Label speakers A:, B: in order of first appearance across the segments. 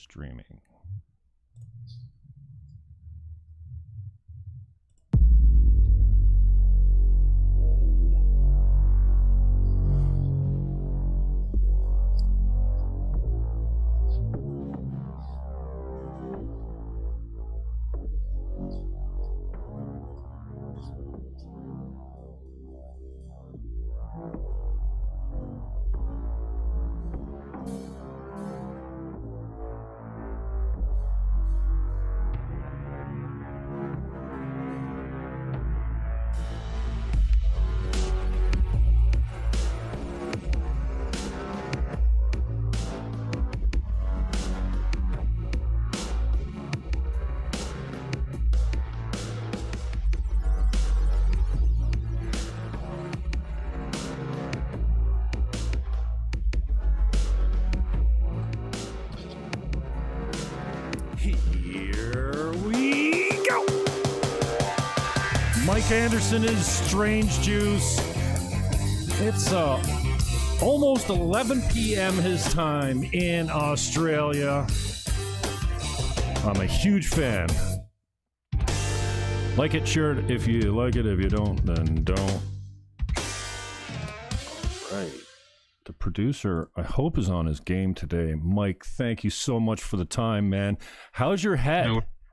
A: streaming. Here we go. Mike Anderson is Strangejuice. It's almost 11 p.m. his time in Australia. I'm a huge fan. Like it, share it if you like it. If you don't, then don't. Right. The producer, I hope, is on his game today. Mike, thank you so much for the time, man. How's your head?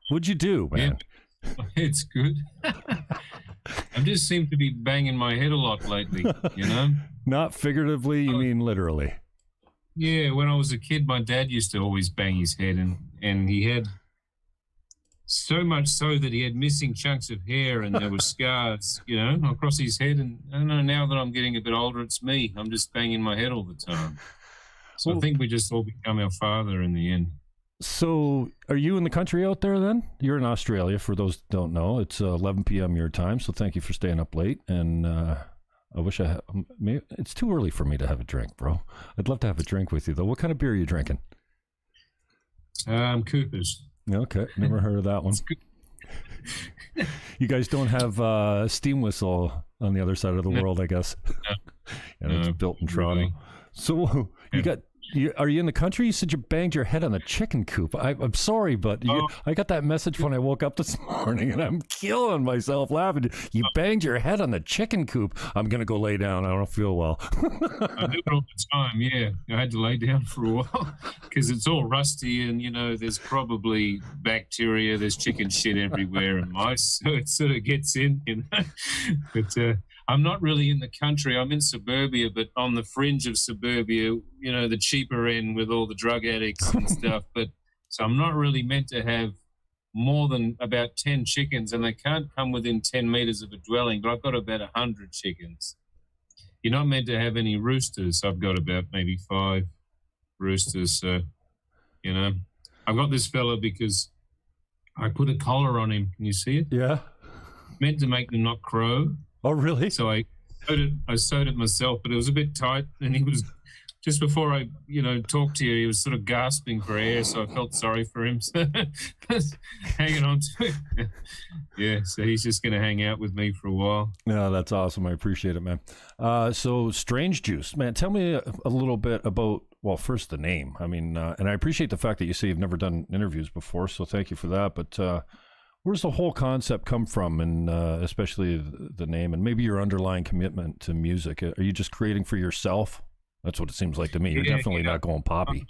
A: What'd you do, man?
B: Yeah, it's good. I just seem to be banging my head a lot lately, you know?
A: Not figuratively, you mean literally.
B: Yeah, when I was a kid, my dad used to always bang his head, and he had so much so that he had missing chunks of hair and there were scars, you know, across his head. And I don't know, now that I'm getting a bit older, it's me. I'm just banging my head all the time. So I think we just all become our father in the end.
A: So are you in the country out there then? You're in Australia, for those that don't know. It's 11 p.m. your time, so thank you for staying up late. And I wish I had... It's too early for me to have a drink, bro. I'd love to have a drink with you, though. What kind of beer are you drinking?
B: Coopers.
A: Okay, never heard of that one. You guys don't have steam whistle on the other side of the world, I guess. And it's built in Toronto. Really. So are you in the country? You said you banged your head on the chicken coop. I'm sorry, but I got that message when I woke up this morning, and I'm killing myself laughing. You banged your head on the chicken coop. I'm going to go lay down. I don't feel well.
B: I do it all the time, yeah. I had to lay down for a while because it's all rusty, and, you know, there's probably bacteria. There's chicken shit everywhere and mice, so it sort of gets in, you know. But I'm not really in the country. I'm in suburbia, but on the fringe of suburbia, you know, the cheaper end with all the drug addicts and stuff. But so I'm not really meant to have more than about 10 chickens, and they can't come within 10 meters of a dwelling, but I've got about 100 chickens. You're not meant to have any roosters. I've got about maybe 5 roosters. So, you know, I've got this fella because I put a collar on him. Can you see it?
A: Yeah.
B: Meant to make them not crow.
A: Oh, really?
B: So I sewed it myself, but it was a bit tight, and he was, just before I, you know, talked to you, he was sort of gasping for air, so I felt sorry for him. So hanging on to it. Yeah, so he's just going to hang out with me for a while.
A: Yeah, that's awesome. I appreciate it, man. So Strangejuice, man, tell me a little bit about, well, first the name. I mean, and I appreciate the fact that you say you've never done interviews before, so thank you for that. But where's the whole concept come from, and especially the name, and maybe your underlying commitment to music? Are you just creating for yourself? That's what it seems like to me. You're definitely not going poppy.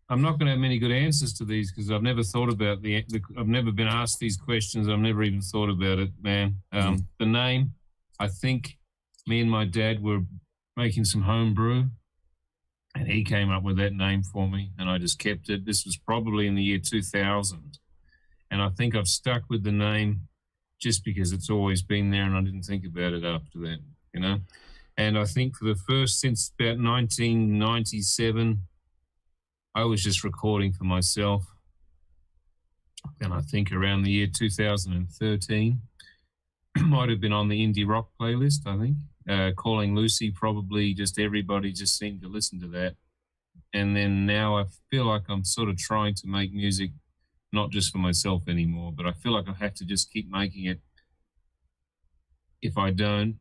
B: I'm not going to have many good answers to these because I've never thought about I've never been asked these questions. I've never even thought about it, man. The name, I think me and my dad were making some home brew, and he came up with that name for me, and I just kept it. This was probably in the year 2000. And I think I've stuck with the name just because it's always been there, and I didn't think about it after that, you know. And I think for the first, since about 1997, I was just recording for myself. And I think around the year 2013, might have been on the indie rock playlist, I think. Calling Lucy, probably just everybody just seemed to listen to that. And then now I feel like I'm sort of trying to make music not just for myself anymore, but I feel like I have to just keep making it. If I don't,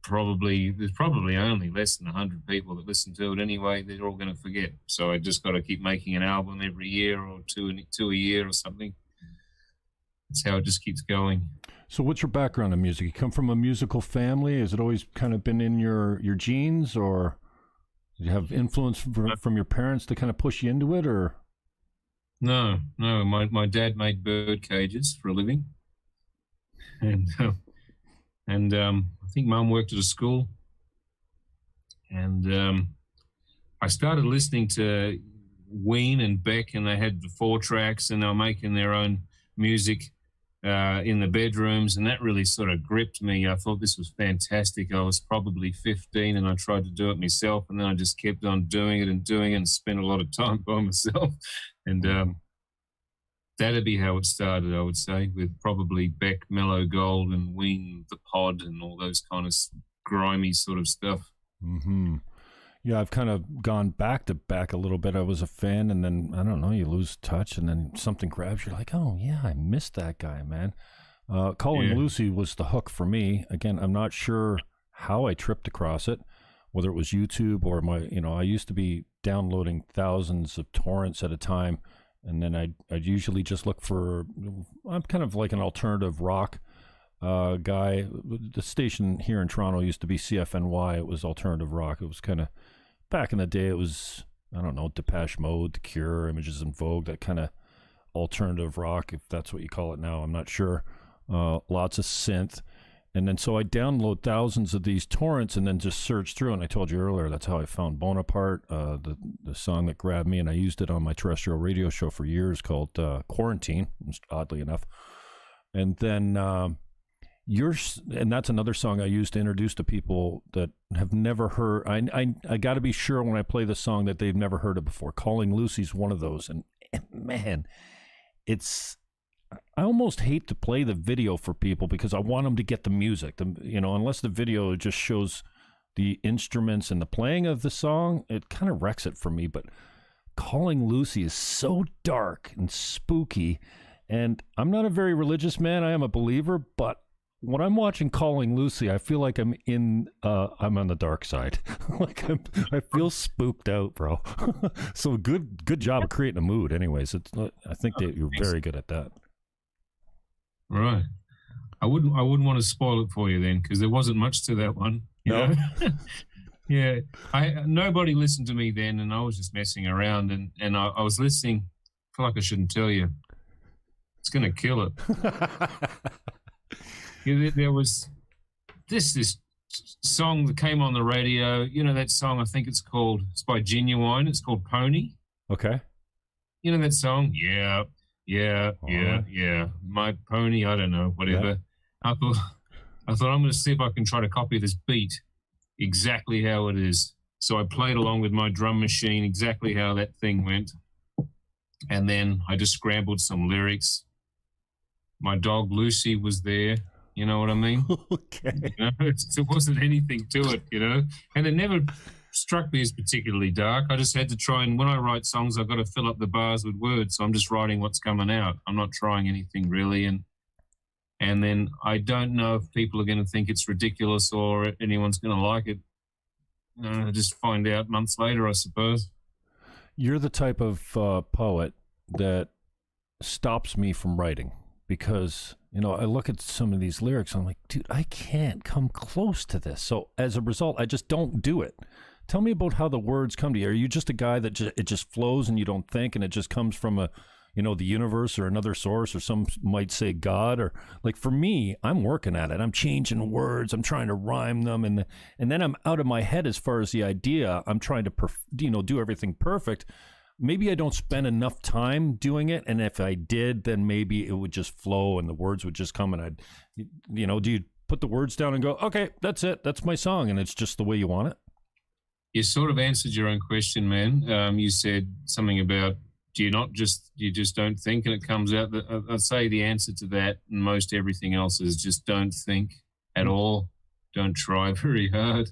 B: there's probably only less than 100 people that listen to it anyway. They're all going to forget. So I just got to keep making an album every year or two a year or something. That's how it just keeps going.
A: So what's your background in music? You come from a musical family? Has it always kind of been in your genes, or did you have influence from your parents to kind of push you into it, or?
B: No. My dad made bird cages for a living. And I think Mum worked at a school, and I started listening to Ween and Beck, and they had the 4 tracks, and they were making their own music in the bedrooms, and that really sort of gripped me. I thought this was fantastic. I was probably 15, and I tried to do it myself, and then I just kept on doing it and spent a lot of time by myself, and that'd be how it started, I would say, with probably Beck, Mellow Gold, and Ween, The Pod, and all those kind of grimy sort of stuff.
A: Mm-hmm. Yeah, I've kind of gone back to back a little bit. I was a fan, and then, I don't know, you lose touch, and then something grabs you. You're like, oh, yeah, I missed that guy, man. Calling Lucy was the hook for me. Again, I'm not sure how I tripped across it, whether it was YouTube or I used to be downloading thousands of torrents at a time. And then I'd usually just look for, I'm kind of like an alternative rock guy. The station here in Toronto used to be CFNY. It was alternative rock. It was kind of, back in the day, it was, I don't know, Depeche Mode, The Cure, Images in Vogue, that kind of alternative rock, if that's what you call it now. I'm not sure. Lots of synth. And then so I download thousands of these torrents and then just search through. And I told you earlier, that's how I found Bonaparte, the song that grabbed me. And I used it on my terrestrial radio show for years called Quarantine, oddly enough. And then and that's another song I use to introduce to people that have never heard. I got to be sure when I play the song that they've never heard it before. Calling Lucy's one of those. And man, I almost hate to play the video for people because I want them to get the music. Unless the video just shows the instruments and the playing of the song, it kind of wrecks it for me. But Calling Lucy is so dark and spooky, and I'm not a very religious man. I am a believer, but when I'm watching Calling Lucy, I feel like I'm on the dark side. I feel spooked out, bro. So good job of creating a mood. Anyways, I think that you're very good at that.
B: Right. I wouldn't want to spoil it for you then, because there wasn't much to that one.
A: No.
B: Yeah. Nobody listened to me then, and I was just messing around, and I was listening. I feel like I shouldn't tell you. It's gonna kill it. There was this song that came on the radio. You know that song? I think it's by Genuine. It's called Pony.
A: Okay.
B: You know that song? Yeah. My pony, I don't know, whatever. Yeah. I thought I'm going to see if I can try to copy this beat exactly how it is. So I played along with my drum machine exactly how that thing went. And then I just scrambled some lyrics. My dog Lucy was there. You know what I mean?
A: Okay.
B: There wasn't anything to it, and it never struck me as particularly dark. I just had to try, and when I write songs, I've got to fill up the bars with words. So I'm just writing what's coming out. I'm not trying anything really. And then I don't know if people are going to think it's ridiculous or anyone's going to like it. Just find out months later, I suppose.
A: You're the type of poet that stops me from writing because, I look at some of these lyrics and I'm like, dude, I can't come close to this. So as a result, I just don't do it. Tell me about how the words come to you. Are you just a guy that it just flows and you don't think, and it just comes from the universe or another source, or some might say God? Or like for me, I'm working at it. I'm changing words. I'm trying to rhyme them, and then I'm out of my head as far as the idea. I'm trying to do everything perfect. Maybe I don't spend enough time doing it, and if I did, then maybe it would just flow and the words would just come, and I'd, do you put the words down and go, okay, that's it, that's my song, and it's just the way you want it?
B: You sort of answered your own question, man. You said something about you just don't think and it comes out. I'd say the answer to that and most everything else is just don't think at all. Don't try very hard.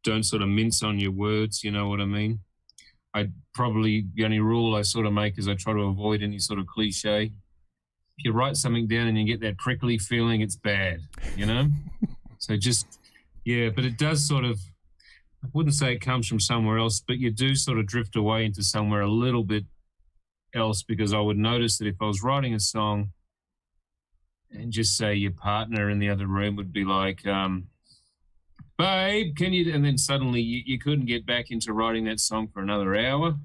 B: Don't sort of mince on your words, you know what I mean? The only rule I sort of make is I try to avoid any sort of cliche. If you write something down and you get that prickly feeling, it's bad, So just Yeah, but it does sort of, I wouldn't say it comes from somewhere else, but you do sort of drift away into somewhere a little bit else, because I would notice that if I was writing a song and just say your partner in the other room would be like, babe, can you, and then suddenly you couldn't get back into writing that song for another hour,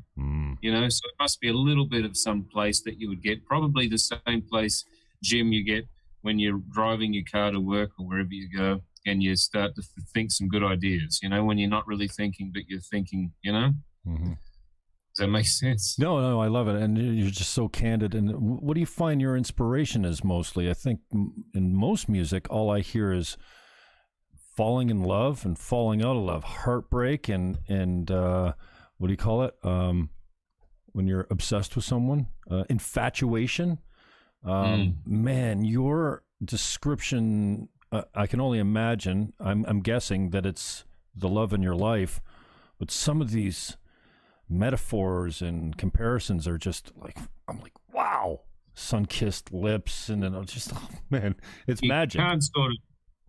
B: you know, so it must be a little bit of some place that you would get, probably the same place, Jim, you get when you're driving your car to work or wherever you go, and you start to think some good ideas, you know, when you're not really thinking, but you're thinking, you know. Does that make sense?
A: No, I love it. And you're just so candid. And what do you find your inspiration is mostly? I think in most music, all I hear is falling in love and falling out of love, heartbreak, and what do you call it? When you're obsessed with someone, infatuation. Man, your description, I can only imagine. I'm guessing that it's the love in your life, but some of these metaphors and comparisons are just like, I'm like, wow, sun-kissed lips, and then I'm just, oh man, it's magic.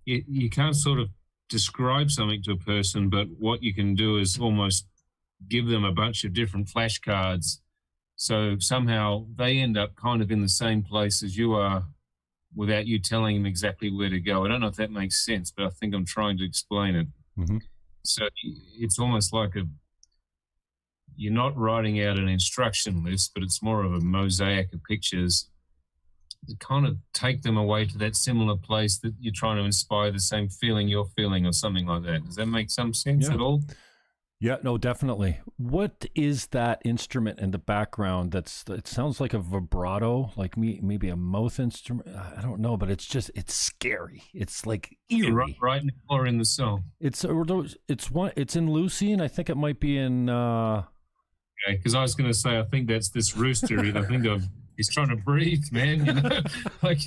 B: You can't sort of describe something to a person, but what you can do is almost give them a bunch of different flashcards, so somehow they end up kind of in the same place as you are without you telling them exactly where to go. I don't know if that makes sense, but I think I'm trying to explain it. So it's almost like you're not writing out an instruction list, but it's more of a mosaic of pictures that kind of take them away to that similar place that you're trying to inspire the same feeling you're feeling, or something like that. Does that make some sense at all?
A: Yeah, no, definitely. What is that instrument in the background? It sounds like a vibrato, like maybe a mouth instrument. I don't know, but it's scary. It's like eerie.
B: Right or in the song.
A: It's in Lucy, and I think it might be in.
B: Okay, because I was going to say, I think that's this rooster. I think he's trying to breathe, man. You know, like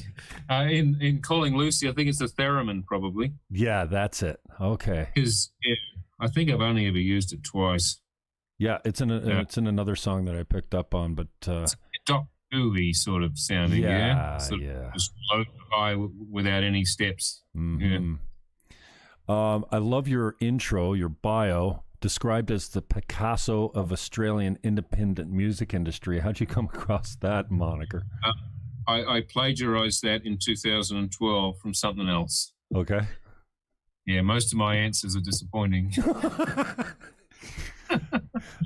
B: in Calling Lucy, I think it's a theremin, probably.
A: Yeah, that's it. Okay.
B: Because I think I've only ever used it twice.
A: Yeah, it's in another song that I picked up on, but
B: it's Doc Dewey sort of sounding. Sort of just lo-fi without any steps.
A: I love your intro, your bio. Described as the Picasso of Australian independent music industry. How'd you come across that moniker?
B: I plagiarized that in 2012 from something else.
A: Okay.
B: Yeah, most of my answers are disappointing.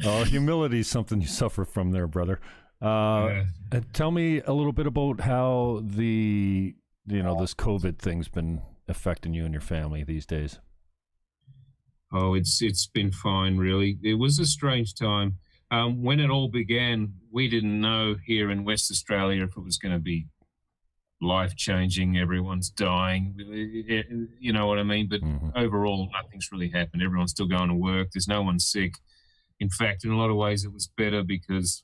A: Humility is something you suffer from there, brother. Tell me a little bit about how this COVID thing's been affecting you and your family these days.
B: Oh, it's been fine, really. It was a strange time. When it all began, we didn't know here in West Australia if it was going to be life-changing. Everyone's dying, you know what I mean? But overall, nothing's really happened. Everyone's still going to work. There's no one sick. In fact, in a lot of ways, it was better because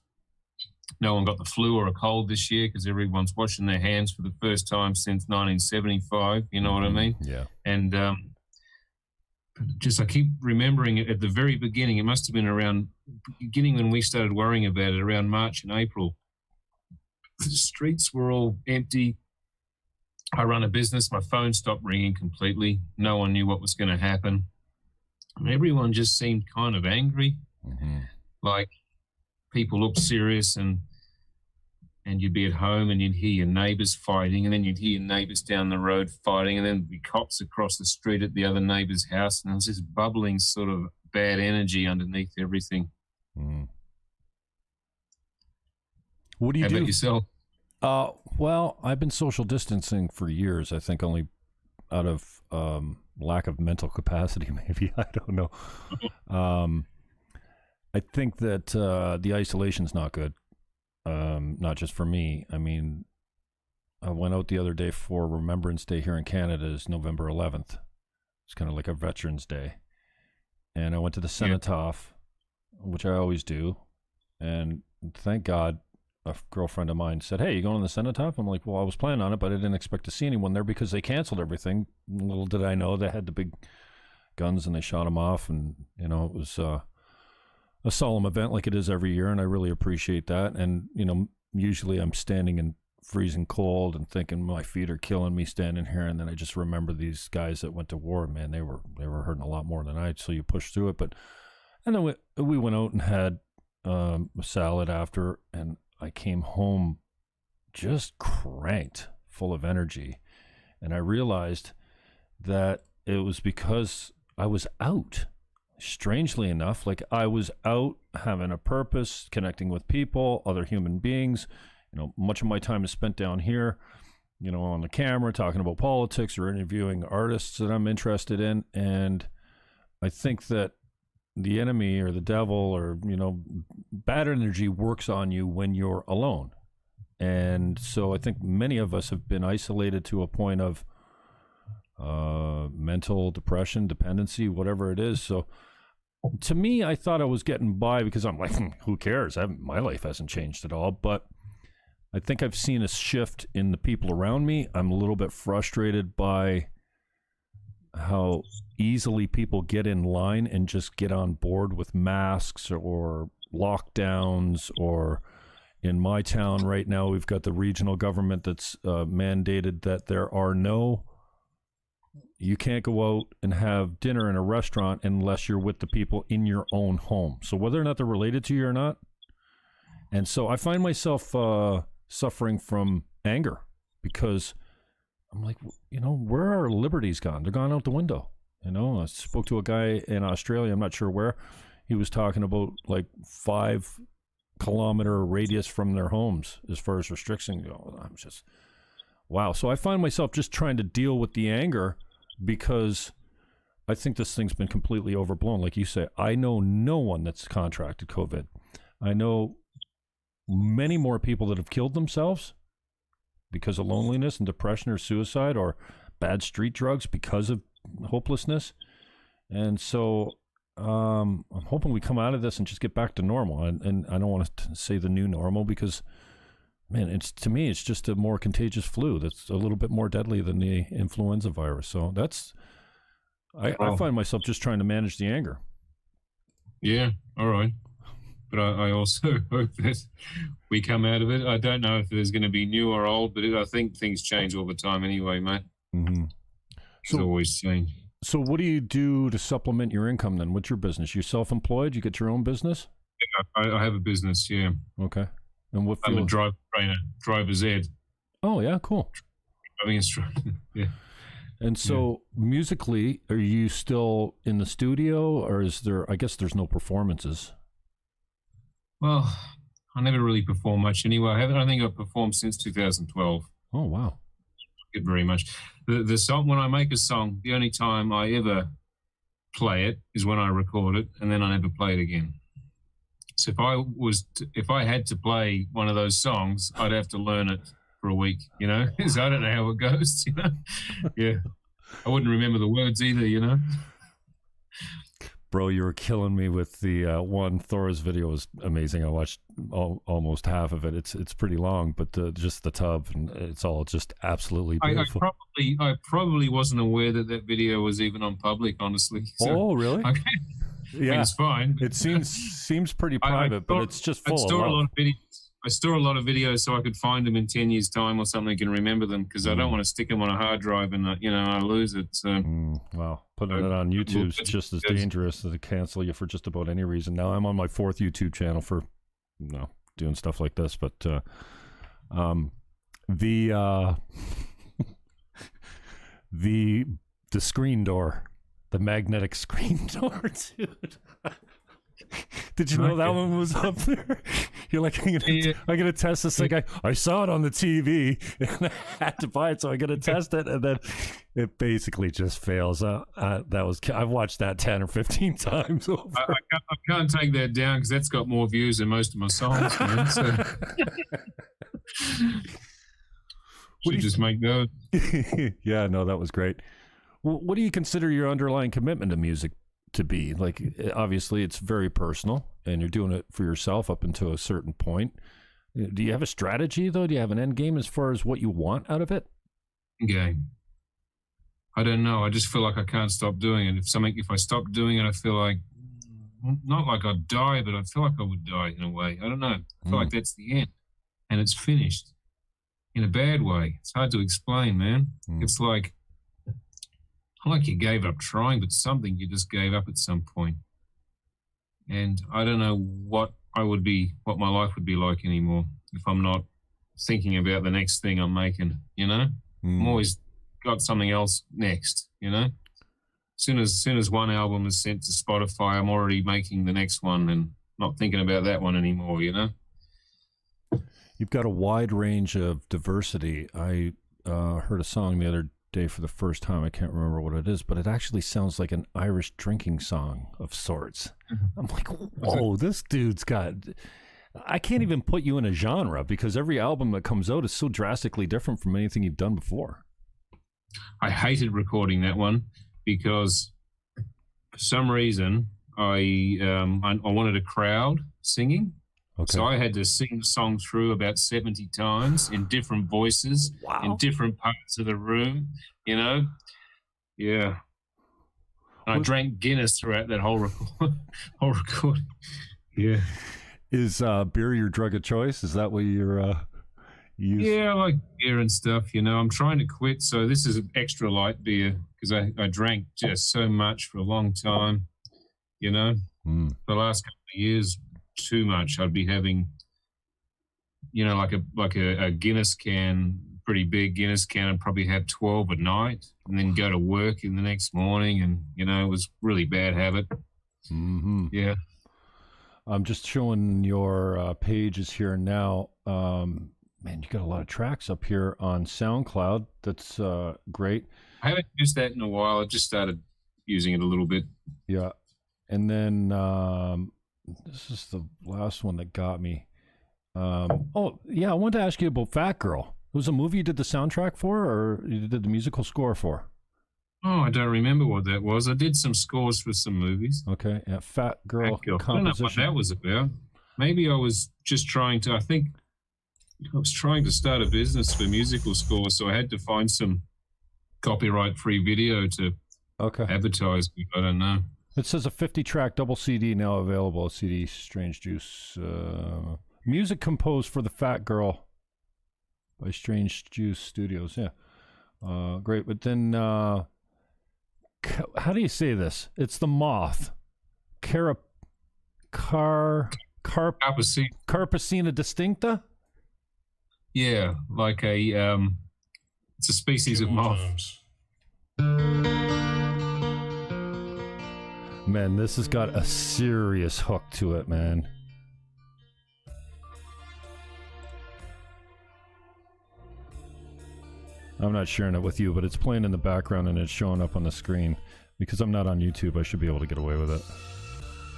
B: no one got the flu or a cold this year, because everyone's washing their hands for the first time since 1975. You know what I mean?
A: Yeah.
B: And I keep remembering it at the very beginning. It must have been around beginning when we started worrying about it, around March and April. The streets were all empty. I run a business. My phone stopped ringing completely. No one knew what was going to happen. And everyone just seemed kind of angry. Like people looked serious, and you'd be at home and you'd hear your neighbours fighting, and then you'd hear your neighbours down the road fighting, and then there'd be cops across the street at the other neighbour's house, and there was this bubbling sort of bad energy underneath everything.
A: What do you
B: How
A: do?
B: about yourself?
A: Well, I've been social distancing for years. I think only out of lack of mental capacity, maybe. I don't know. I think that the isolation's not good. Not just for me. I mean, I went out the other day for Remembrance Day here in Canada. Is November 11th. It's kind of like a Veterans Day. And I went to the cenotaph, which I always do. And thank God, a girlfriend of mine said, "Hey, you going to the cenotaph?" I'm like, "Well, I was planning on it, but I didn't expect to see anyone there because they canceled everything." Little did I know they had the big guns and they shot them off. And, you know, it was a solemn event like it is every year, and I really appreciate that. And, you know, usually I'm standing in freezing cold and thinking my feet are killing me standing here. And then I just remember these guys that went to war, man, they were hurting a lot more than I. So you push through it. And then we went out and had a salad after, and I came home just cranked, full of energy. And I realized that it was because I was out. Strangely enough, like I was out having a purpose, connecting with people, other human beings. Much of my time is spent down here, on the camera, talking about politics or interviewing artists that I'm interested in. And I think that the enemy or the devil or, bad energy works on you when you're alone. And so I think many of us have been isolated to a point of mental depression, dependency, whatever it is. So to me, I thought I was getting by because I'm like, who cares? My life hasn't changed at all. But I think I've seen a shift in the people around me. I'm a little bit frustrated by how easily people get in line and just get on board with masks or lockdowns. Or in my town right now, we've got the regional government that's mandated that you can't go out and have dinner in a restaurant unless you're with the people in your own home. So whether or not they're related to you or not. And so I find myself suffering from anger because I'm like, where are our liberties gone? They're gone out the window. I spoke to a guy in Australia, I'm not sure where. He was talking about like 5-kilometer radius from their homes as far as restrictions go. I'm just, wow. So I find myself just trying to deal with the anger because I think this thing's been completely overblown. Like you say, I know no one that's contracted COVID. I know many more people that have killed themselves because of loneliness and depression or suicide or bad street drugs because of hopelessness. And so I'm hoping we come out of this and just get back to normal. And I don't want to say the new normal because, man, to me, it's just a more contagious flu that's a little bit more deadly than the influenza virus. So I find myself just trying to manage the anger.
B: Yeah, all right. But I also hope that we come out of it. I don't know if there's going to be new or old, but I think things change all the time anyway, mate.
A: Mm-hmm.
B: It's always change.
A: So what do you do to supplement your income then? What's your business? You're self-employed? You get your own business?
B: Yeah, I have a business, yeah.
A: Okay. And what
B: I'm a driver trainer, driver's ed.
A: Oh, yeah, cool.
B: Driving instructor, yeah.
A: And so musically, are you still in the studio or I guess there's no performances?
B: Well, I never really performed much anyway. I don't think I've performed since 2012.
A: Oh, wow.
B: Not very much. The song, when I make a song, the only time I ever play it is when I record it, and then I never play it again. So if I had to play one of those songs, I'd have to learn it for a week, because I don't know how it goes, Yeah. I wouldn't remember the words either,
A: Bro, you were killing me with the one. Thor's video was amazing. I watched almost half of it. It's pretty long, but just the tub, and it's all just absolutely beautiful.
B: I probably wasn't aware that video was even on public, honestly. So,
A: oh, really?
B: Okay.
A: Yeah,
B: it's fine.
A: It seems pretty private, but it's just full of love.
B: I store a lot of videos so I could find them in 10 years' time or something and remember them because I don't want to stick them on a hard drive and I lose it. So,
A: well, putting it on YouTube's just as dangerous to cancel you for just about any reason. Now I'm on my 4th YouTube channel for doing stuff like this, but the screen door, the magnetic screen door, dude. Did you know that one was up there? You're like, I'm gonna test this thing. I saw it on the TV and I had to buy it, so I'm gonna test it, and then it basically just fails. I've watched that 10 or 15 times over.
B: I can't take that down because that's got more views than most of my songs, man. So. Should just make those.
A: Yeah, no, that was great. Well, what do you consider your underlying commitment to music to be? Like, obviously it's very personal and you're doing it for yourself up until a certain point. Do you have a strategy though? Do you have an end game as far as what you want out of it?
B: Yeah, I don't know. I just feel like I can't stop doing it. If I stop doing it, I feel like, not like I'd die, but I feel like I would die in a way. I don't know. I feel like that's the end and it's finished. in a bad way. It's hard to explain, man. It's like you gave up trying, but something you just gave up at some point. And I don't know what my life would be like anymore if I'm not thinking about the next thing I'm making, you know? I'm always got something else next, you know? Soon as one album is sent to Spotify, I'm already making the next one and not thinking about that one anymore, you know?
A: You've got a wide range of diversity. I heard a song the other day for the first time. I can't remember what it is, but it actually sounds like an Irish drinking song of sorts. I'm like, whoa, this dude's got... I can't even put you in a genre because every album that comes out is so drastically different from anything you've done before.
B: I hated recording that one because for some reason I wanted a crowd singing.
A: Okay.
B: So I had to sing the song through about 70 times in different voices, in different parts of the room, you know? Yeah. And I drank Guinness throughout that whole recording. Yeah.
A: Is beer your drug of choice? Is that what you're use?
B: Yeah, I like beer and stuff, you know. I'm trying to quit, so this is an extra light beer because I drank just so much for a long time, you know. For the last couple of years, too much. I'd be having, you know, like a Guinness can, pretty big Guinness can. I'd probably have 12 at night and then go to work in the next morning, and, you know, it was really bad habit. Yeah.
A: I'm just showing your pages here now. Man, you got a lot of tracks up here on SoundCloud. That's great.
B: I haven't used that in a while. I just started using it a little bit.
A: Yeah. And then this is the last one that got me. Oh, yeah, I wanted to ask you about Fat Girl. It was a movie you did the soundtrack for, or you did the musical score for?
B: Oh, I don't remember what that was. I did some scores for some movies.
A: Okay, yeah, Fat Girl composition.
B: I don't know what that was about. Maybe I was just trying to, I think I was trying to start a business for musical scores, so I had to find some copyright-free video to advertise. I don't know.
A: It says a 50-track double CD now available. CD Strangejuice. Music composed for the Fat Girl by Strangejuice Studios. Yeah, great. But then, how do you say this? It's the moth. Carpacina distincta?
B: Yeah, like a it's a species of moth.
A: Man, this has got a serious hook to it, man. I'm not sharing it with you, but it's playing in the background and it's showing up on the screen. Because I'm not on YouTube, I should be able to get away with it.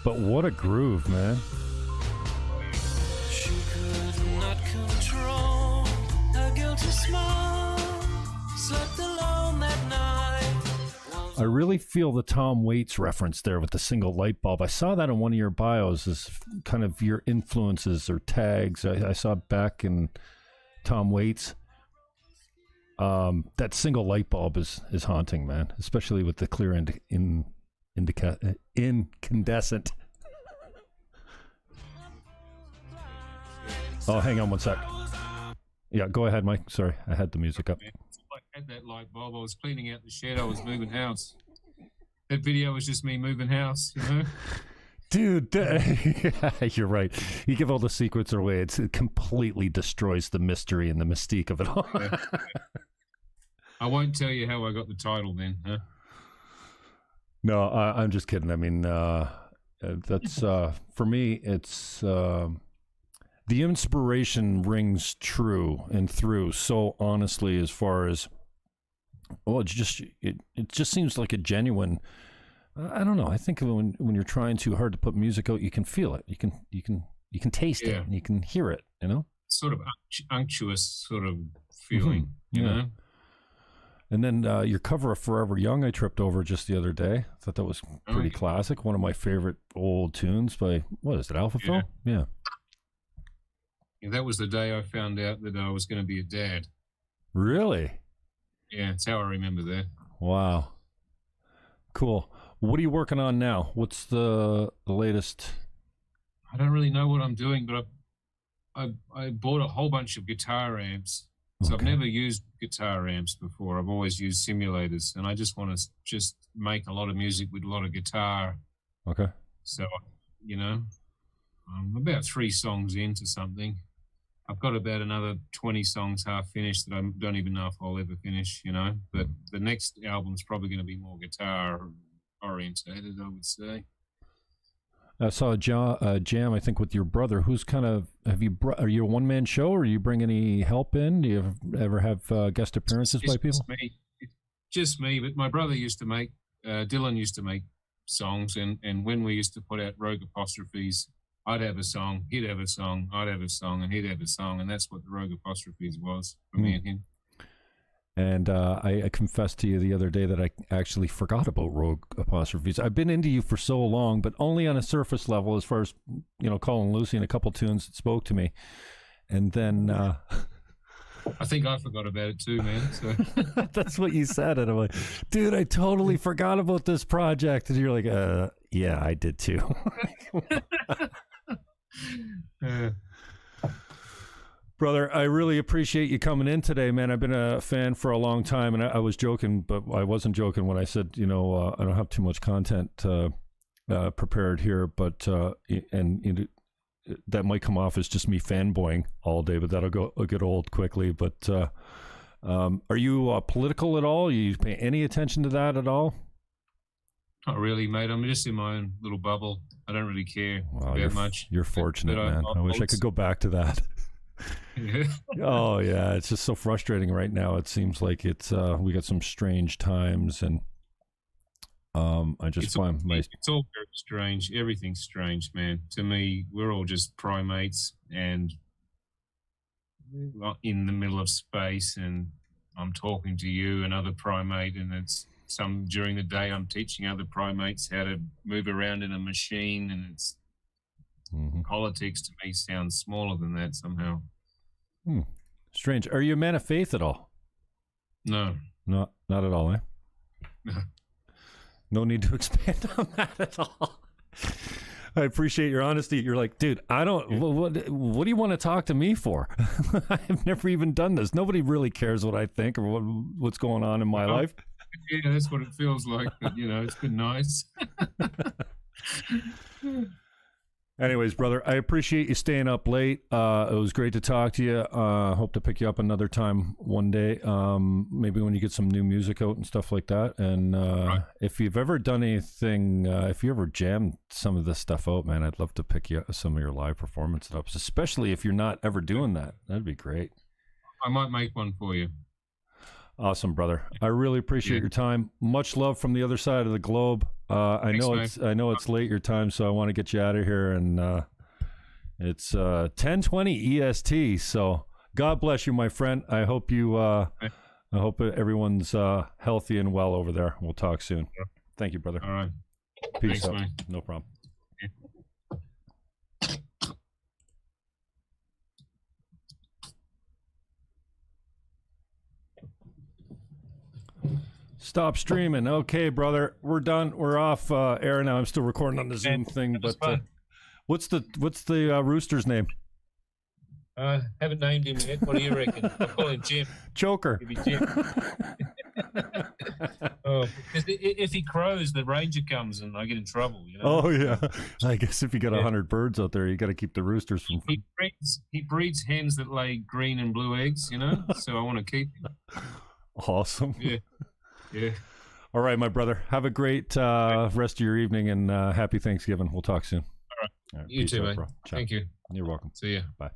A: But what a groove, man. She could not control her guilty smile, slept alone that night. I really feel the Tom Waits reference there with the single light bulb. I saw that in one of your bios as kind of your influences or tags. I saw Beck and Tom Waits. That single light bulb is haunting, man, especially with the clear incandescent. Oh, hang on one sec. Yeah, go ahead, Mike. Sorry, I had the music up.
B: I had that light bulb. I was cleaning out the shed. I was moving house. That video was just me moving house, you know?
A: Dude, you're right. You give all the secrets away, it completely destroys the mystery and the mystique of it all.
B: Yeah. I won't tell you how I got the title then, huh?
A: No, I'm just kidding. I mean, that's, for me, it's, the inspiration rings true and through so honestly as far as, well, it just seems like a genuine, I don't know. I think when you're trying too hard to put music out, you can feel it. You can taste it and you can hear it, you know?
B: Sort of unctuous sort of feeling, you know?
A: And then your cover of Forever Young, I tripped over just the other day. I thought that was pretty classic. One of my favorite old tunes by, what is it, Alphaville? Yeah.
B: That was the day I found out that I was going to be a dad.
A: Really?
B: Yeah, that's how I remember that.
A: Wow. Cool. What are you working on now? What's the latest?
B: I don't really know what I'm doing, but I bought a whole bunch of guitar amps So I've never used guitar amps before. I've always used simulators, and I just want to just make a lot of music with a lot of guitar.
A: Okay.
B: So, I'm about 3 songs into something. I've got about another 20 songs half finished that I don't even know if I'll ever finish, But the next album's probably going to be more guitar orientated, I would say.
A: I saw a jam, I think, with your brother. Who's kind of, are you a one-man show, or you bring any help in? Do you ever have guest appearances by people?
B: Just me, but my brother used to make, Dylan used to make songs, and when we used to put out Rogue Apostrophes, I'd have a song, he'd have a song, I'd have a song, and he'd have a song, and that's what the Rogue Apostrophes was for me and him.
A: And I confessed to you the other day that I actually forgot about Rogue Apostrophes. I've been into you for so long, but only on a surface level, as far as, Calling Lucy and a couple tunes that spoke to me. And then...
B: I think I forgot about it too, man. So.
A: That's what you said. And I'm like, dude, I totally forgot about this project. And you're like, yeah, I did too. Brother, I really appreciate you coming in today, man. I've been a fan for a long time, and I was joking, but I wasn't joking when I said, I don't have too much content prepared here, but that might come off as just me fanboying all day, but that'll get old quickly. But are you political at all? You pay any attention to that at all?
B: Not really, mate. I'm just in my own little bubble. I don't really care that much.
A: You're fortunate, man. I wish I could go back to that.
B: Yeah.
A: Oh yeah, it's just so frustrating right now. It seems like it's we got some strange times, and I just find
B: it's all very strange. Everything's strange, man. To me, we're all just primates and in the middle of space, and I'm talking to you, another primate, and it's during the day I'm teaching other primates how to move around in a machine, and it's politics to me sounds smaller than that somehow.
A: Strange. Are you a man of faith at all?
B: No.
A: Not at all, eh?
B: No.
A: No need to expand on that at all. I appreciate your honesty. You're like, dude, I don't, what do you want to talk to me for? I've never even done this. Nobody really cares what I think or what's going on in my life.
B: Yeah, that's what it feels like. But, it's been nice.
A: Anyways, brother, I appreciate you staying up late. It was great to talk to you. Hope to pick you up another time one day. Maybe when you get some new music out and stuff like that. And if you've ever done anything, if you ever jammed some of this stuff out, man, I'd love to pick you up some of your live performance ups, especially if you're not ever doing that. That'd be great.
B: I might make one for you.
A: Awesome, brother. I really appreciate your time. Much love from the other side of the globe. I know it's late your time, so I want to get you out of here. And it's 10:20 EST. So God bless you, my friend. I hope everyone's healthy and well over there. We'll talk soon. Thank you, brother.
B: All right.
A: Peace
B: Thanks,
A: out.
B: man.
A: No problem. Stop streaming. Okay, brother, we're done. We're off air now. I'm still recording on the Zoom thing, but what's the rooster's name?
B: Haven't named him yet. What do you reckon? I'll call him Jim.
A: Choker.
B: Maybe Jim. Because if he crows, the ranger comes and I get in trouble.
A: Oh yeah. I guess if you got 100 birds out there, you got to keep the roosters from.
B: He breeds hens that lay green and blue eggs. So I want to keep him.
A: Awesome.
B: Yeah. Yeah.
A: All right, my brother. Have a great rest of your evening, and happy Thanksgiving. We'll talk soon.
B: All right. You too, mate. Thank you.
A: You're welcome.
B: See ya.
A: Bye.